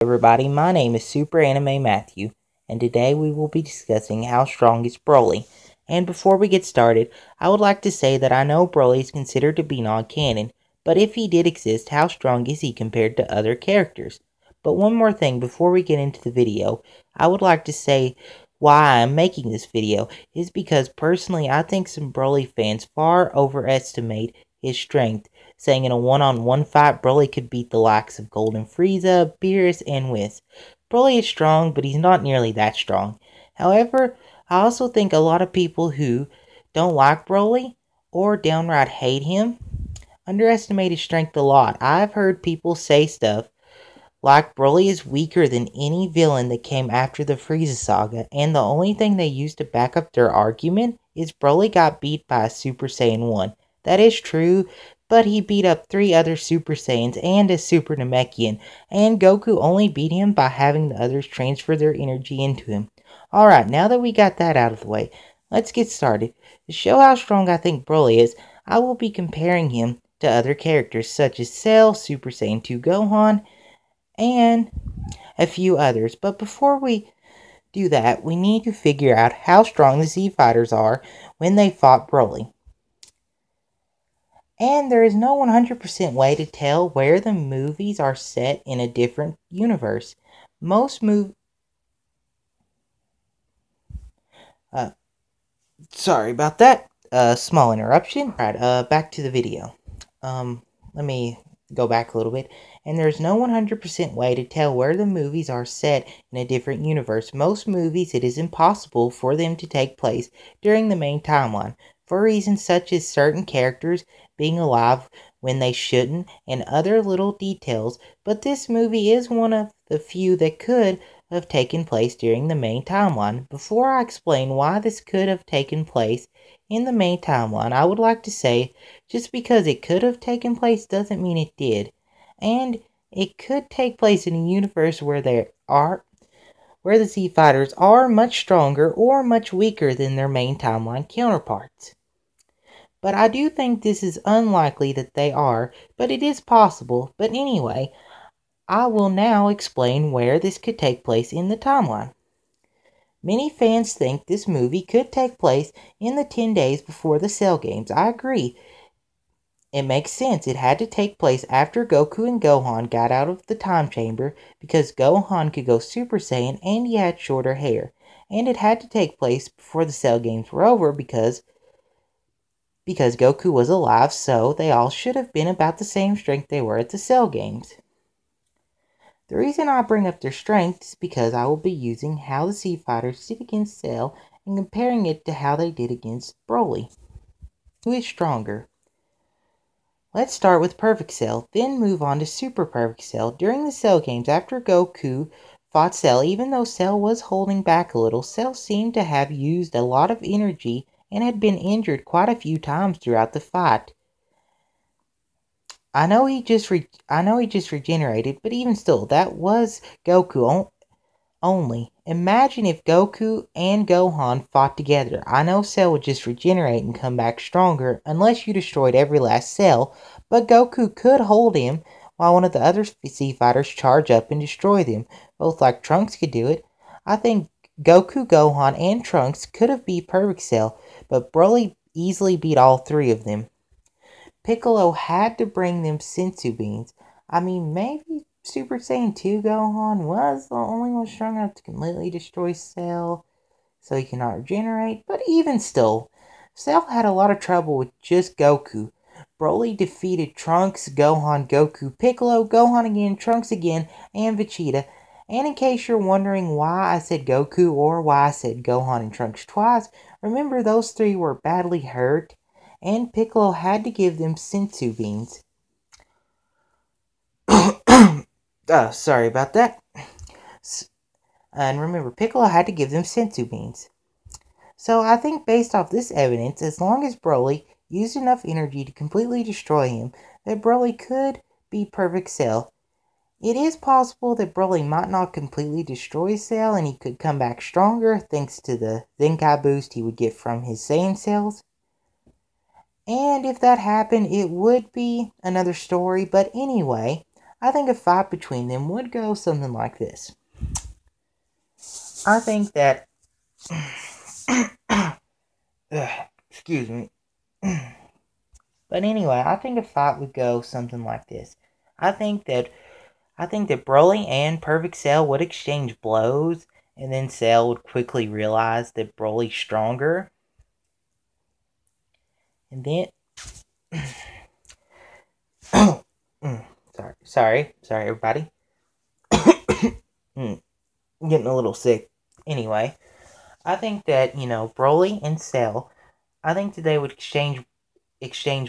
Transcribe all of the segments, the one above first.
Everybody, my name is Super Anime Matthew, and today we will be discussing how strong is Broly. And before we get started, I would like to say that I know Broly is considered to be non-canon, but if he did exist, how strong is he compared to other characters? But one more thing before we get into the video, I would like to say why I'm making this video is because personally I think some Broly fans far overestimate his strength, saying in a one-on-one fight, Broly could beat the likes of Golden Frieza, Beerus, and Whis. Broly is strong, but he's not nearly that strong. However, I also think a lot of people who don't like Broly, or downright hate him, underestimate his strength a lot. I've heard people say stuff like Broly is weaker than any villain that came after the Frieza saga, and the only thing they use to back up their argument is Broly got beat by a Super Saiyan 1. That is true, but he beat up 3 other Super Saiyans and a Super Namekian, and Goku only beat him by having the others transfer their energy into him. Alright, now that we got that out of the way, let's get started. To show how strong I think Broly is, I will be comparing him to other characters such as Cell, Super Saiyan 2 Gohan, and a few others. But before we do that, we need to figure out how strong the Z Fighters are when they fought Broly. And there is no 100% way to tell where the movies are set in a different universe. Most sorry about that. Small interruption. Right, back to the video. Let me go back a little bit. And there's no 100% way to tell where the movies are set in a different universe. Most movies, it is impossible for them to take place during the main timeline, for reasons such as certain characters being alive when they shouldn't, and other little details, but this movie is one of the few that could have taken place during the main timeline. Before I explain why this could have taken place in the main timeline, I would like to say, just because it could have taken place doesn't mean it did. And it could take place in a universe where the Z Fighters are much stronger or much weaker than their main timeline counterparts. But I do think this is unlikely that they are, but it is possible. But anyway, I will now explain where this could take place in the timeline. Many fans think this movie could take place in the 10 days before the Cell games. I agree. It makes sense. It had to take place after Goku and Gohan got out of the time chamber because Gohan could go Super Saiyan and he had shorter hair. And it had to take place before the Cell games were over because Goku was alive, so they all should have been about the same strength they were at the Cell games. The reason I bring up their strength is because I will be using how the Z Fighters did against Cell and comparing it to how they did against Broly. Who is stronger? Let's start with Perfect Cell, then move on to Super Perfect Cell. During the Cell games, after Goku fought Cell, even though Cell was holding back a little, Cell seemed to have used a lot of energy and had been injured quite a few times throughout the fight. I know he just regenerated, but even still, that was Goku only. Imagine if Goku and Gohan fought together. I know Cell would just regenerate and come back stronger unless you destroyed every last cell, but Goku could hold him while one of the other Z Fighters charge up and destroy them, both like Trunks could do it. I think Goku, Gohan, and Trunks could have beat Perfect Cell, but Broly easily beat all 3 of them. Piccolo had to bring them Senzu beans. I mean, maybe Super Saiyan 2 Gohan was the only one strong enough to completely destroy Cell, so he cannot regenerate, but even still, Cell had a lot of trouble with just Goku. Broly defeated Trunks, Gohan, Goku, Piccolo, Gohan again, Trunks again, and Vegeta. And in case you're wondering why I said Goku or why I said Gohan and Trunks twice, remember those 3 were badly hurt, and Piccolo had to give them Senzu beans. Sorry about that. And remember, Piccolo had to give them Senzu beans. So I think based off this evidence, as long as Broly used enough energy to completely destroy him, that Broly could beat Perfect Cell. It is possible that Broly might not completely destroy Cell and he could come back stronger thanks to the Zenkai boost he would get from his Saiyan cells. And if that happened, it would be another story. But anyway, I think a fight between them would go something like this. I think that excuse me. But anyway, I think a fight would go something like this. I think that Broly and Perfect Cell would exchange blows, and then Cell would quickly realize that Broly's stronger. And then sorry everybody. Getting a little sick. Anyway, I think that, Broly and Cell, I think that they would exchange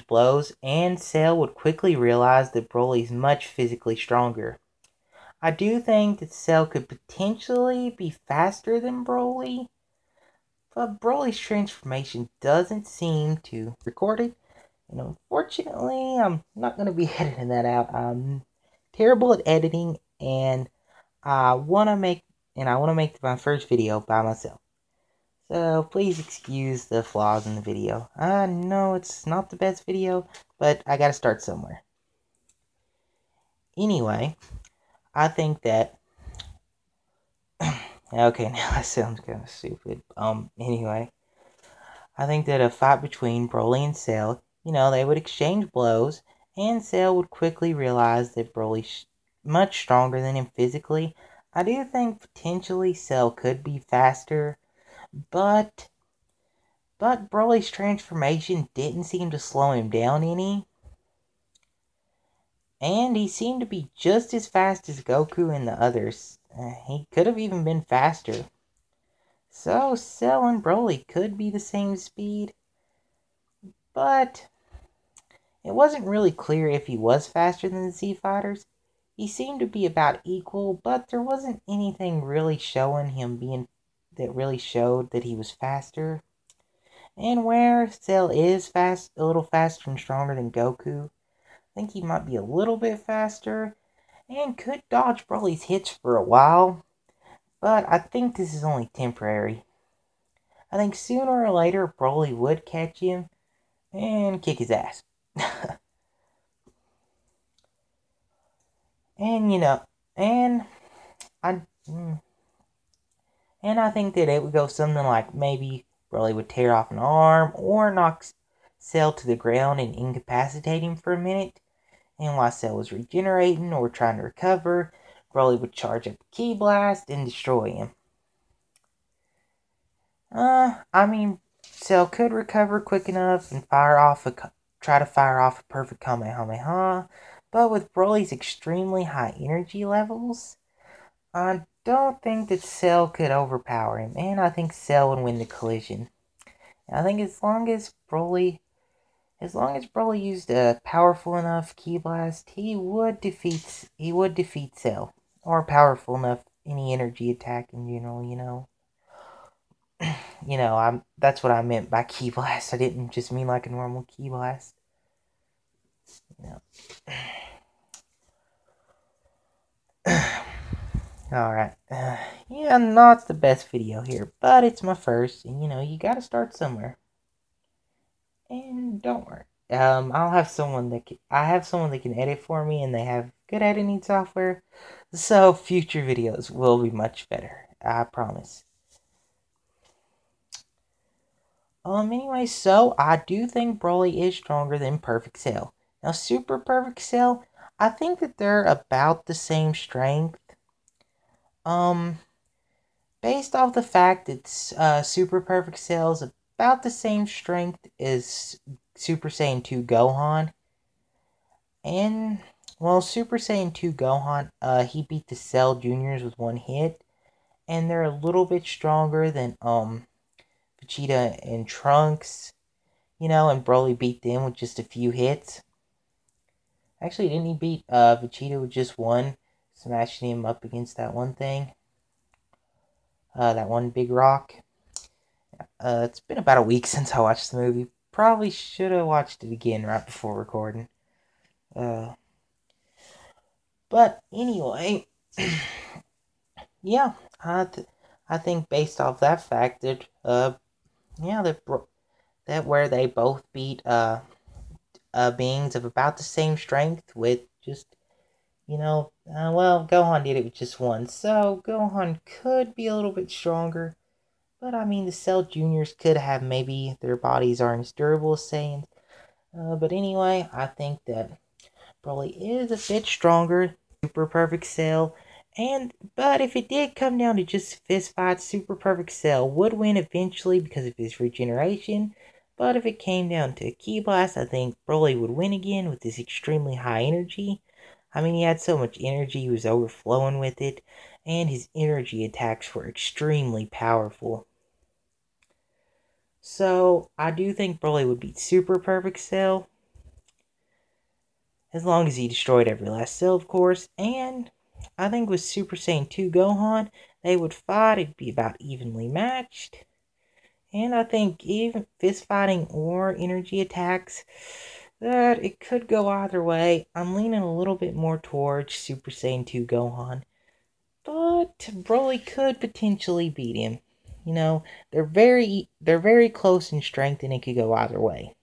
blows, and Cell would quickly realize that Broly's much physically stronger. I do think that Cell could potentially be faster than Broly, but Broly's transformation doesn't seem to record it. And unfortunately, I'm not going to be editing that out. I'm terrible at editing, and I want to make my first video by myself. So please excuse the flaws in the video. I know it's not the best video, but I gotta start somewhere. Anyway, I think that okay, now that sounds kind of stupid. Anyway, I think that a fight between Broly and Cell, they would exchange blows, and Cell would quickly realize that Broly's much stronger than him physically. I do think potentially Cell could be faster, but Broly's transformation didn't seem to slow him down any. And he seemed to be just as fast as Goku and the others. He could have even been faster. So Cell and Broly could be the same speed. But it wasn't really clear if he was faster than the Z Fighters. He seemed to be about equal, but there wasn't anything really showing him that really showed that he was faster. And where Cell is a little faster and stronger than Goku, I think he might be a little bit faster and could dodge Broly's hits for a while, but I think this is only temporary. I think sooner or later Broly would catch him and kick his ass. and I think that it would go something like maybe Broly would tear off an arm or knock Cell to the ground and incapacitate him for a minute. And while Cell was regenerating or trying to recover, Broly would charge up a Ki Blast and destroy him. Cell could recover quick enough and try to fire off a perfect Kamehameha, but with Broly's extremely high energy levels, I don't think that Cell could overpower him, and I think Cell would win the collision. And I think as long as Broly used a powerful enough Ki Blast, he would defeat Cell. Or powerful enough any energy attack in general, that's what I meant by Ki Blast. I didn't just mean like a normal Ki Blast. Alright. Yeah, not the best video here, but it's my first, and you gotta start somewhere. And don't worry. I have someone that can edit for me, and they have good editing software, so future videos will be much better. I promise. Anyway, so I do think Broly is stronger than Perfect Cell. Now, Super Perfect Cell, I think that they're about the same strength. Based off the fact that Super Perfect Cell is about the same strength as Super Saiyan 2 Gohan. And, well, Super Saiyan 2 Gohan, he beat the Cell Juniors with one hit. And they're a little bit stronger than, Vegeta and Trunks. And Broly beat them with just a few hits. Actually, didn't he beat Vegeta with just one? Smashing him up against that one thing. That one big rock. It's been about a week since I watched the movie. Probably should have watched it again right before recording. But anyway, yeah, I think based off that fact that that where they both beat beings of about the same strength with just well, Gohan did it with just one, so Gohan could be a little bit stronger. But I mean, the Cell Juniors could have maybe their bodies aren't as durable as Saiyans. But anyway, I think that Broly is a bit stronger. Super Perfect Cell. But if it did come down to just fist fights, Super Perfect Cell would win eventually because of his regeneration. But if it came down to Ki Blast, I think Broly would win again with his extremely high energy. I mean, he had so much energy, he was overflowing with it, and his energy attacks were extremely powerful. So, I do think Broly would beat Super Perfect Cell, as long as he destroyed every last cell, of course, and I think with Super Saiyan 2 Gohan, they would fight, it'd be about evenly matched, and I think even fist fighting or energy attacks, that it could go either way. I'm leaning a little bit more towards Super Saiyan 2 Gohan, but Broly could potentially beat him. They're very close in strength, and it could go either way.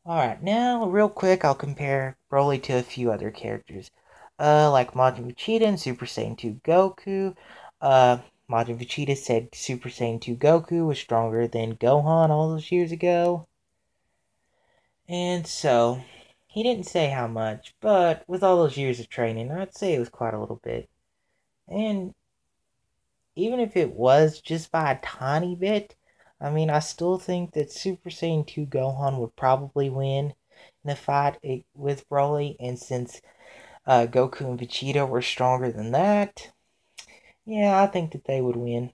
Alright, now real quick I'll compare Broly to a few other characters. Like Majin Vegeta and Super Saiyan 2 Goku. Majin Vegeta said Super Saiyan 2 Goku was stronger than Gohan all those years ago. And so, he didn't say how much, but with all those years of training, I'd say it was quite a little bit. And even if it was just by a tiny bit, I mean, I still think that Super Saiyan 2 Gohan would probably win in a fight with Broly, and since Goku and Vegeta were stronger than that, yeah, I think that they would win.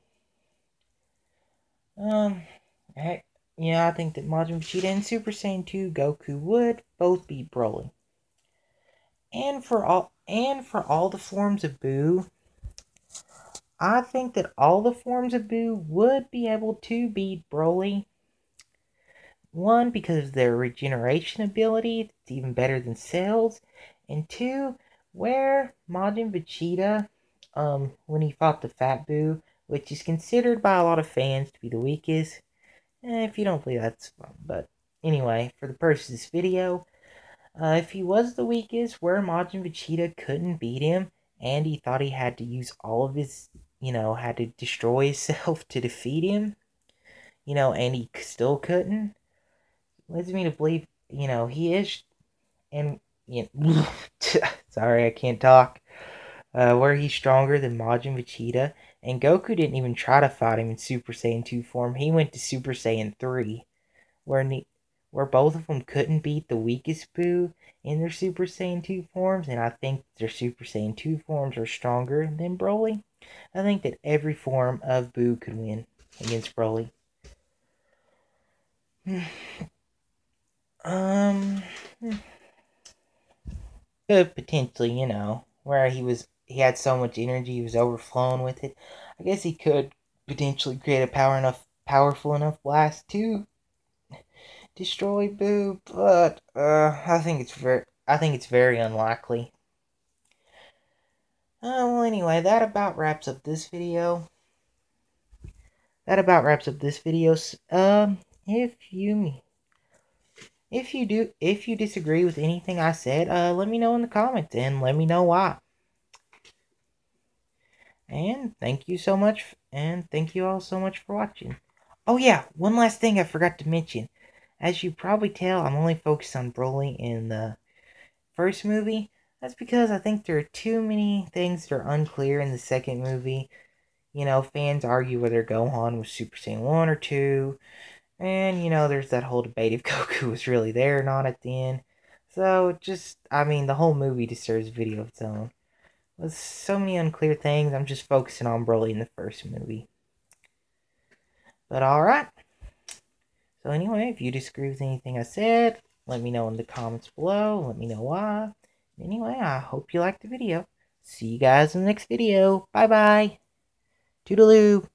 Yeah, I think that Majin Vegeta and Super Saiyan 2 Goku would both beat Broly. And for all the forms of Buu, I think that all the forms of Buu would be able to beat Broly. One, because of their regeneration ability, it's even better than Cell's. And two, where Majin Vegeta, when he fought the Fat Buu, which is considered by a lot of fans to be the weakest. If you don't believe that's fun. But anyway, for the purpose of this video, if he was the weakest, where Majin Vegeta couldn't beat him, and he thought he had to use all of his, had to destroy himself to defeat him, and he still couldn't, leads me to believe, he is, and, sorry, I can't talk, where he's stronger than Majin Vegeta, and Goku didn't even try to fight him in Super Saiyan 2 form. He went to Super Saiyan 3, where both of them couldn't beat the weakest Buu in their Super Saiyan 2 forms, and I think their Super Saiyan 2 forms are stronger than Broly. I think that every form of Buu could win against Broly. Could potentially, where he had so much energy, he was overflowing with it. I guess he could potentially create a powerful enough blast to destroy Buu, but I think it's very unlikely. Well, anyway, that about wraps up this video. If you disagree with anything I said, let me know in the comments and let me know why. And thank you so much, and thank you all so much for watching. Oh yeah, one last thing I forgot to mention. As you probably tell, I'm only focused on Broly in the first movie. That's because I think there are too many things that are unclear in the second movie. Fans argue whether Gohan was Super Saiyan 1 or 2. And, there's that whole debate if Goku was really there or not at the end. So, the whole movie deserves a video of its own. With so many unclear things, I'm just focusing on Broly in the first movie. But alright. So anyway, if you disagree with anything I said, let me know in the comments below. Let me know why. Anyway, I hope you liked the video. See you guys in the next video. Bye-bye. Toodaloo.